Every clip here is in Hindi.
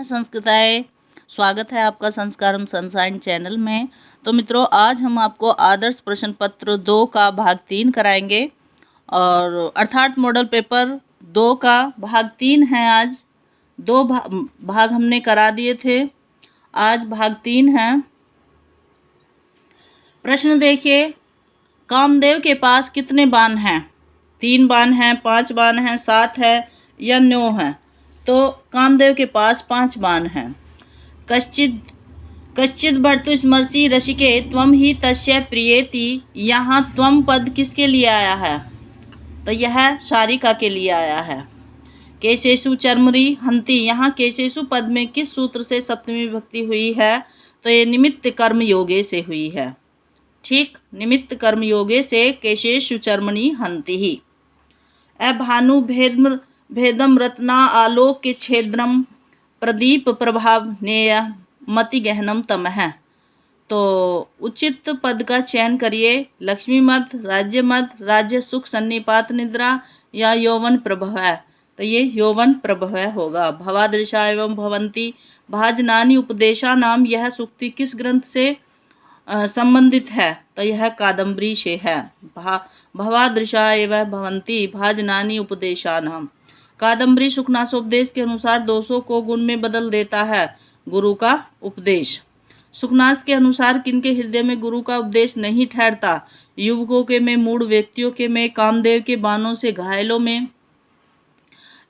है संस्कृताय। स्वागत है आपका संस्कारम सनसाइन चैनल में। तो मित्रों, आज हम आपको आदर्श प्रश्न पत्र 2 का भाग 3 कराएंगे और अर्थात मॉडल पेपर 2 का भाग 3 है। आज 2 भाग हमने करा दिए थे, आज भाग 3 है। प्रश्न देखिए, कामदेव के पास कितने बाण हैं? 3 बाण हैं, 5 बाण हैं, 7 है या 9 है? तो कामदेव के पास 5 बाण हैं। कश्चित भर्तु स्मरसि रसिके त्वम ही तस्य प्रियेति। यहाँ त्वम पद किसके लिए आया है? तो यह शारिका के लिए आया है। केशेषु चर्मरी हंति, यहाँ केशेषु पद में किस सूत्र से सप्तमी विभक्ति हुई है? तो ये निमित्त कर्म योगे से हुई है। ठीक, निमित्त कर्म योगे से केशेषु चर्मणि हंति ही। भानु भेदम रत्ना आलोक के छेद्रम प्रदीप प्रभाव नेय मति गहनम तमह। तो उचित पद का चयन करिए। लक्ष्मी मद, राज्य मद, राज्य सुख सन्निपात निद्रा या यौवन प्रभव है? तो ये यौवन प्रभव होगा। भवादृशा एवं भवंती भाजनानि उपदेशा नाम, यह सूक्ति किस ग्रंथ से संबंधित है? तो यह कादम्बरी से है। भवादृशा एवं भवंती भाजनानि उपदेशा नाम। कादम्बरी सुखनासोपदेश के अनुसार दोषों को गुण में बदल देता है। गुरु का उपदेश। सुखनास के अनुसार किनके हृदय में गुरु का उपदेश नहीं ठहरता? युवकों के में, मूढ़ व्यक्तियों के में, कामदेव के बाणों से घायलों में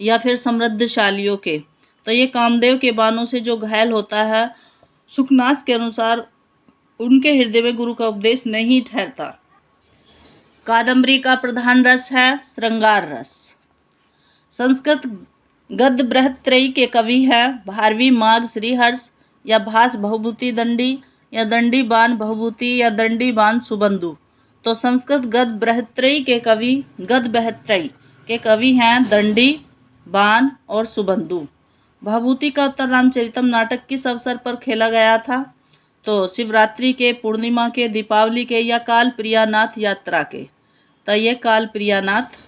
या फिर समृद्धशालियों के? तो ये कामदेव के बाणों से जो घायल होता है, सुखनास के अनुसार उनके हृदय में गुरु का उपदेश नहीं ठहरता। कादम्बरी का प्रधान रस है श्रृंगार रस। संस्कृत गद्य बृहत्त्रयी के कवि हैं भारवी, माघ, श्रीहर्ष या भास बहुभूति दंडी या दंडी बाण बहुभूति या दंडी बाण सुबंधु। तो संस्कृत गद्य बृहत्त्रयी के कवि हैं दंडी, बाण और सुबंधु। बहुभूति का उत्तर रामचरितम नाटक किस अवसर पर खेला गया था? तो शिवरात्रि के, पूर्णिमा के, दीपावली के या काल प्रियानाथ यात्रा के? तो ये काल प्रियानाथ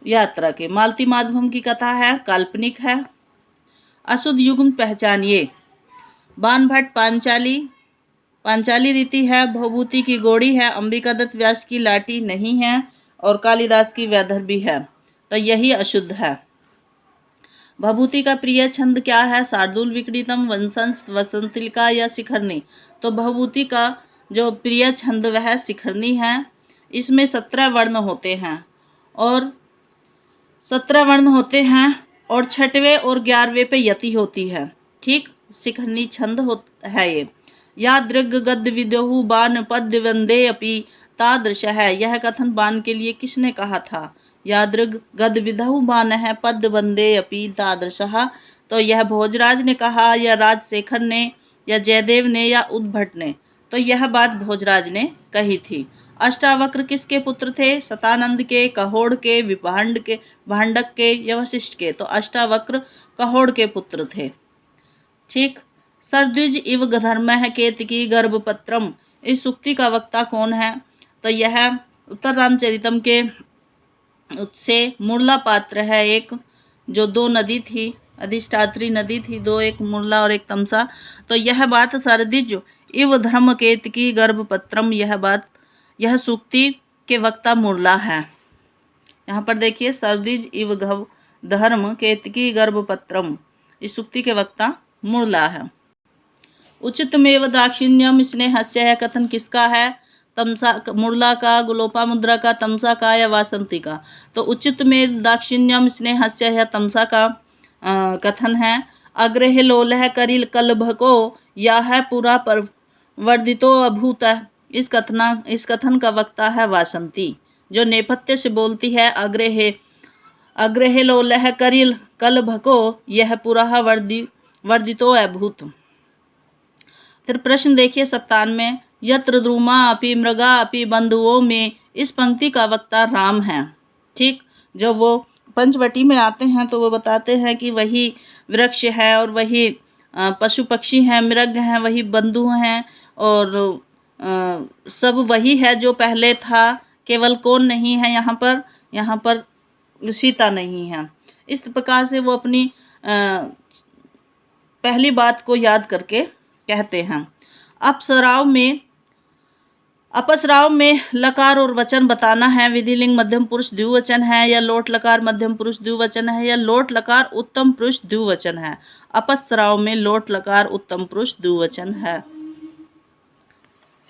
यात्रा के। मालती माधवम की कथा है, काल्पनिक है। अशुद्ध युग्म पहचानिए। बाण भट्ट पांचाली रीति है। बहुभूति की गोड़ी है। अंबिका दत्त व्यास की लाठी नहीं है और कालिदास की वैदर्भी है। तो यही अशुद्ध है। भभूति का प्रिय छंद क्या है? शार्दूल, विक्रीतम, वंशंस, वसंतिका या शिखरनी? तो भभूति का जो प्रिय छंद वह शिखरनी है। इसमें 17 वर्ण होते हैं और 17 वर्ण होते हैं और 6वें और 11वें पे यति होती है। ठीक, शिखरनी छंद है ये। या दृग गद्य विदहु बाण पद्य वंदे अपि तादृश है। यह कथन बाण के लिए किसने कहा था? या दृग गद्य विदहु बाण है पद्य वंदे अपि तादृशः। तो यह भोजराज ने कहा या राजशेखर ने या जयदेव ने या उद्भट ने? तो यह बात भोजराज ने कही थी। अष्टावक्र किसके पुत्र थे? शतानंद के, कहोड़ के, भांडक के या वशिष्ठ के? तो अष्टावक्र कहोड़ के पुत्र थे। ठीक। सरद्विज इव धर्मः केतकी गर्भपत्रम, इस सूक्ति का वक्ता कौन है? तो यह उत्तर रामचरितम के से मुरला पात्र है एक, जो 2 नदी थी, अधिष्ठात्री नदी थी 2, एक मुरला और एक तमसा। तो यह बात सरद्विज इव धर्म केतकी गर्भपत्रम, यह सूक्ति के वक्ता मुरला है। यहाँ पर देखिए, सरद्विज इव धर्म केतकी गर्भपत्रम, इस सूक्ति के वक्ता मुरला है। उचितमेव दाक्षिण्यम स्नेहस्य, यह कथन किसका है? तमसा, मुरला का, गोलोपामुद्रा का, तमसा का या वासंती का? तो उचित में दाक्षिण्यम स्नेहस्य यह तमसा का कथन है। अग्रह लोलह करिल कलभको, यह है पूरा पर वर्धितो अभूत, इस कथन का वक्ता है वासंती, जो नेपथ्य से बोलती है अग्रह लोलह करिल कलभको, यह पूरा वर्धितो अभूत। फिर प्रश्न देखिए 97, यत्र द्रुमा अपि मृगा अपि बंधुओं में, इस पंक्ति का वक्ता राम है। ठीक, जब वो पंचवटी में आते हैं तो वो बताते हैं कि वही वृक्ष है और वही पशु पक्षी हैं, मृग हैं, वही बंधु हैं और सब वही है जो पहले था। केवल कौन नहीं है यहाँ पर? सीता नहीं है। इस प्रकार से वो अपनी पहली बात को याद करके कहते हैं। अपस्राव में लकार और वचन बताना है। विधिलिंग मध्यम पुरुष द्विवचन है या लोट लकार मध्यम पुरुष द्विवचन है या लोट लकार उत्तम पुरुष द्विवचन है। अपस्राव में लोट लकार उत्तम पुरुष द्विवचन है।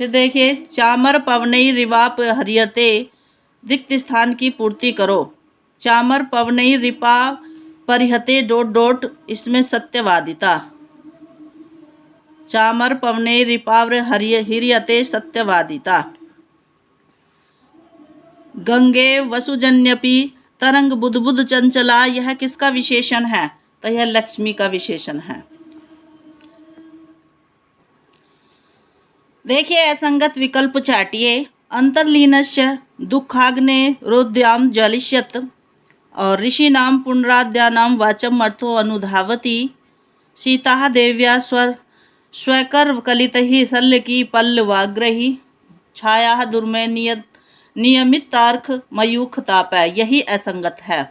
फिर देखिए, चामर पवनई रिवाप हरियते, रिक्त स्थान की पूर्ति करो। चामर पवनई रिपा परिहते डोट डोट, इसमें सत्यवादिता। चामर पवने रिपाव्र हिरियते सत्यवादिता। गंगे वसुजन्यपि तरंग बुध बुध चंचला, यह किसका विशेषण है? तो यह लक्ष्मी का विशेषण है। देखिए, असंगत विकल्प चाटिए। अंतर्लीनस्य दुखाग्ने रोद्याम ज्वलिष्यत और ऋषिनाम पुनराद्यानाम वाचम अर्थो अनुधावती। सीता देव्या स्वकर कलित ही शल्य की पल्लवाग्रही, छाया दुर्मय नियमित तार्क मयूख ताप, यही असंगत है।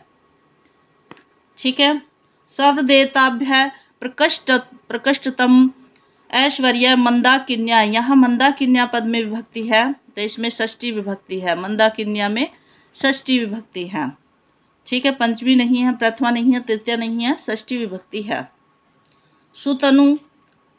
ठीक है। सर्वदेवताभ्य प्रकृष्टतम ऐश्वर्य मंदाकिन्या, यहाँ मंदाकिन्या पद में विभक्ति है तो इसमें षष्ठी विभक्ति है। मंदाकिन्या में षष्ठी विभक्ति है। ठीक है, पंचमी नहीं है, प्रथमा नहीं है, तृतीया नहीं है, षष्ठी विभक्ति है। सुतनु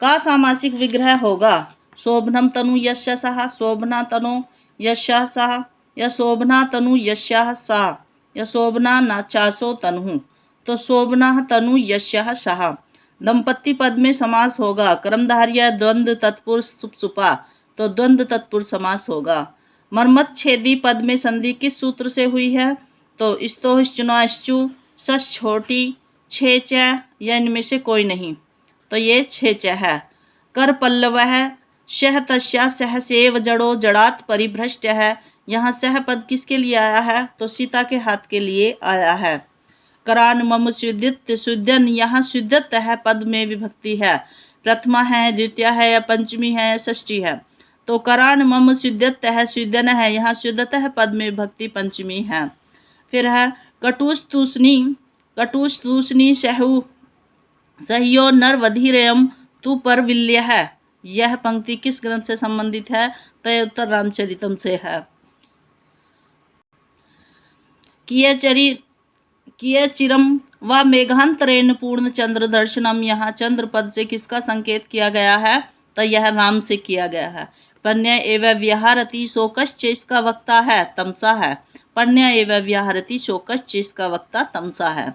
का सामासिक विग्रह होगा। शोभनम तनु यस्य सः, शोभना तनु यस्य सः, या शोभना तनु यस्याः सा, या शोभना नाचासो तनु, तो शोभना तनु यस्याः सः। दंपत्ति पद में समास होगा। कर्मधारय द्वंद्व तत्पुरुष सुपसुपा, तो द्वंद्व तत्पुरुष समास होगा। मर्मच्छेदी पद में संधि किस सूत्र से हुई है? तो स्तोश्चुनाश्चु सस छोटी छे च, या इनमें से कोई नहीं, तो ये छे च है। कर पल्लव है शह तस्या सह सेव जड़ो जड़ात परिभ्रष्ट है, यहाँ सह पद किसके लिए आया है? तो सीता के हाथ के लिए आया है। करान मम स्विद्यत स्विद्यन, यहाँ स्विद्यत है पद में विभक्ति है। प्रथमा है, द्वितीय है, या पंचमी है, या षष्ठी है, तो करान मम स्विद्यत है, स्विद्यन है, यहाँ स्विद्यत है पद में विभक्ति पंचमी है। फिर है कटुस्तूष्णी सहु सहयो नरवधीरयम तू पर विल्य है, यह पंक्ति किस ग्रंथ से संबंधित है? तो उत्तर रामचरितम से है। किए चिरम व मेघांतरेण पूर्ण चंद्र दर्शनम, यहाँ चंद्र पद से किसका संकेत किया गया है? तो यह राम से किया गया है। पन्य एवं व्याहरति शोकश्च, इसका वक्ता है तमसा है। पन्य एवं व्याहरति शोकश्च, इसका वक्ता तमसा है।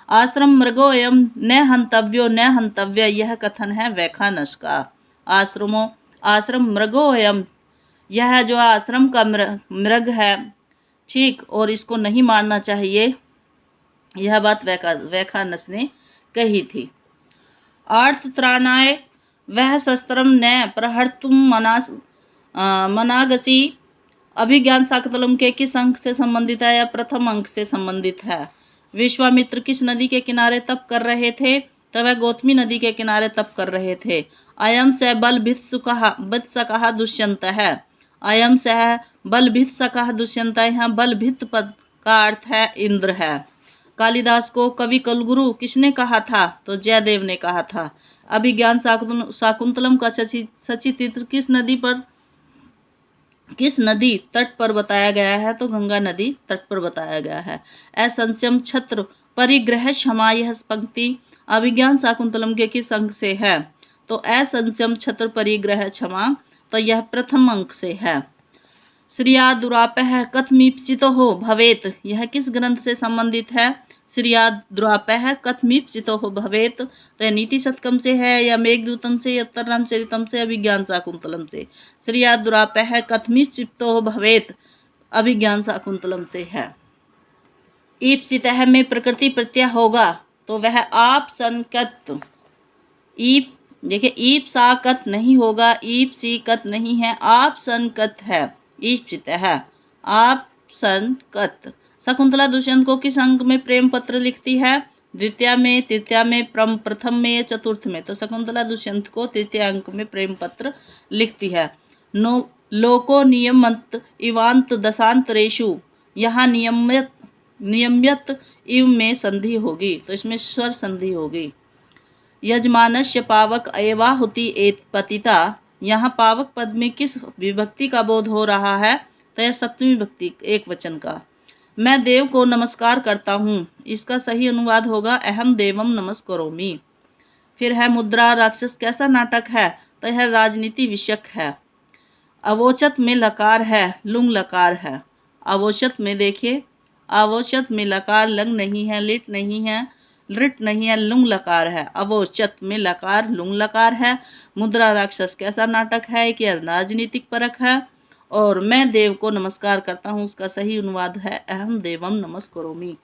आश्रम मृगोयम न हंतव्यो न हंतव्य, यह कथन है वैखानस का। आश्रम मृगोयम, यह जो आश्रम का मृग है, ठीक, और इसको नहीं मारना चाहिए, यह बात वैखानस ने कही थी। अर्थ त्राणाय वह शस्त्रम न प्रहर्तुम मनागसी, अभिज्ञान शाकुंतलम के किस अंक से संबंधित है? या प्रथम अंक से संबंधित है। विश्वामित्र किस नदी के किनारे तप कर रहे थे? तो वह गौतमी नदी के किनारे तप कर रहे थे। अयम से बल भित्सकः दुष्यंत है। अयम से बल भित्सकः दुष्यंत, यहाँ बल भित्त पद का अर्थ है इंद्र है। कालिदास को कवि कुलगुरु किसने कहा था? तो जयदेव ने कहा था। अभिज्ञान शाकुंतलम का सचित्र किस नदी तट पर बताया गया है? तो गंगा नदी तट पर बताया गया है। असंशयम छत्र परिग्रह क्षमा, यह पंक्ति अभिज्ञान शाकुंतलम के किस अंक से है? तो असंशयम छत्र परिग्रह क्षमा, तो यह प्रथम अंक से है। श्रिया दुरापह कथमीप्सितो हो भवेत, यह किस ग्रंथ से संबंधित है? श्रिया दुरापह कथमीप्सितो हो भवेत, तो यह नीति शतकम से है, या मेघदूतम से, या उत्तर रामचरितम से, अभिज्ञान शाकुंतलम से। श्रिया दुरापह कथमीप्सितो हो भवेत अभिज्ञान शाकुंतलम से है। ईप्सितः में प्रकृति प्रत्यय होगा, तो वह आप संकत। ईप, देखिए ईप साकत नहीं होगा, ईप सीकत नहीं है, आप संकत है। ईप्सितः आप संकत। शकुंतला दुष्यंत को किस अंक में प्रेम पत्र लिखती है? द्वितीय में, तृतीया में, प्रथम में, या चतुर्थ में? तो शकुंतला दुष्यंत को तृतीय अंक में प्रेम पत्र लिखती है। लोको नियमत इवांत दशांतरेषु, यहाँ नियम्यत इव में संधि होगी, तो इसमें स्वर संधि होगी। यजमानस्य पावक एवाहुति एत पतिता। यहाँ पावक पद में किस विभक्ति का बोध हो रहा है? तो यह सप्तमी विभक्ति एक वचन का। मैं देव को नमस्कार करता हूँ, इसका सही अनुवाद होगा अहम देवम नमस्करोमि। फिर है मुद्रा राक्षस कैसा नाटक है? तो यह राजनीति विषयक है। अवोचत में लकार है, लुंग लकार है। अवोचत में देखिए, अवोचत में लकार लंग नहीं है, लिट नहीं है, लृट नहीं है, लुंग लकार है। अवोचत में लकार लुंग लकार है। मुद्रा राक्षस कैसा नाटक है कि राजनीतिक परक है। और मैं देव को नमस्कार करता हूँ, उसका सही अनुवाद है अहम देवम नमस्करोमि।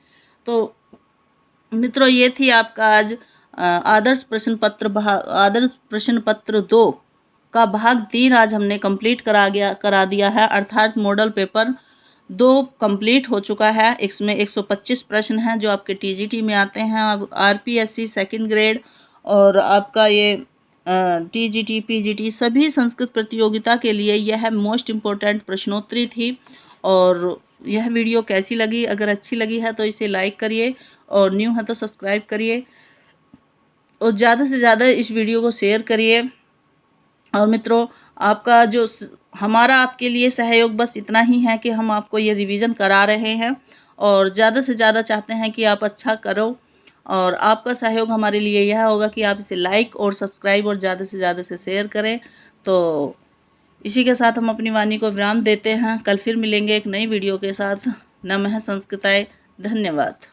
तो मित्रों, ये थी आपका आज आदर्श प्रश्न पत्र 2 का भाग 3 आज हमने कंप्लीट करा दिया है। अर्थात मॉडल पेपर 2 कंप्लीट हो चुका है। इसमें 125 प्रश्न हैं जो आपके टीजीटी में आते हैं। अब आरपीएससी सेकंड ग्रेड और आपका ये टीजीटी पीजीटी सभी संस्कृत प्रतियोगिता के लिए यह मोस्ट इम्पोर्टेंट प्रश्नोत्तरी थी। और यह वीडियो कैसी लगी? अगर अच्छी लगी है तो इसे लाइक करिए और न्यू है तो सब्सक्राइब करिए और ज़्यादा से ज़्यादा इस वीडियो को शेयर करिए। और मित्रों, आपका जो हमारा आपके लिए सहयोग बस इतना ही है कि हम आपको ये रिवीजन करा रहे हैं और ज़्यादा से ज़्यादा चाहते हैं कि आप अच्छा करो। और आपका सहयोग हमारे लिए यह होगा कि आप इसे लाइक और सब्सक्राइब और ज़्यादा से ज़्यादा से शेयर करें। तो इसी के साथ हम अपनी वाणी को विराम देते हैं। कल फिर मिलेंगे एक नई वीडियो के साथ। नमः संस्कृताय। धन्यवाद।